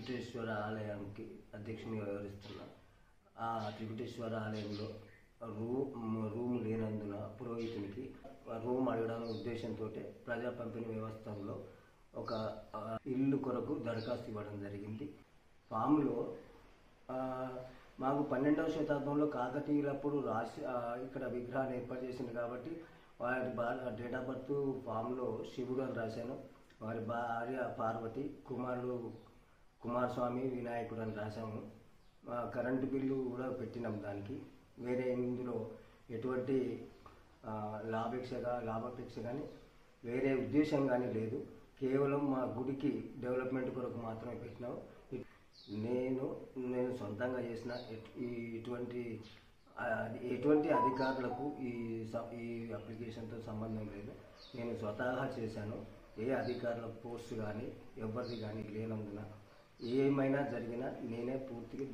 త్రిపుటేశ్వర ఆలయానికి అధ్యక్షునిగా వ్యవహరిస్తున్నా. ఆ త్రిపుటేశ్వర ఆలయంలో రూమ్ లేనందున పురోహితునికి రూమ్ అడగడానికి ఉద్దేశంతో ప్రజా పంపిణీ వ్యవస్థలో ఒక ఇల్లు కొరకు దరఖాస్తు ఇవ్వడం జరిగింది. ఫామ్లో మాకు 12వ శతాబ్దంలో కాకతీయులప్పుడు ఇక్కడ విగ్రహాన్ని ఏర్పాటు చేసింది కాబట్టి వారి డేట్ ఆఫ్ బర్త్ ఫామ్లో శివుడు అని రాశాను. వారి భార్య పార్వతి, కుమారుడు కుమారస్వామి, వినాయకుడు అని రాశాము. కరెంటు బిల్లు కూడా పెట్టినాం. దానికి వేరే ఇందులో ఎటువంటి లాభాపేక్ష కానీ వేరే ఉద్దేశం కానీ లేదు. కేవలం మా గుడికి డెవలప్మెంట్ కొరకు మాత్రమే పెట్టినాం. నేను సొంతంగా చేసిన ఎటువంటి అధికారులకు ఈ అప్లికేషన్తో సంబంధం లేదు. నేను స్వతహా చేశాను. ఏ అధికారుల పోస్ట్ కానీ ఎవరిది కానీ లేనందున ఏమైనా జరిగినా నేనే పూర్తిగా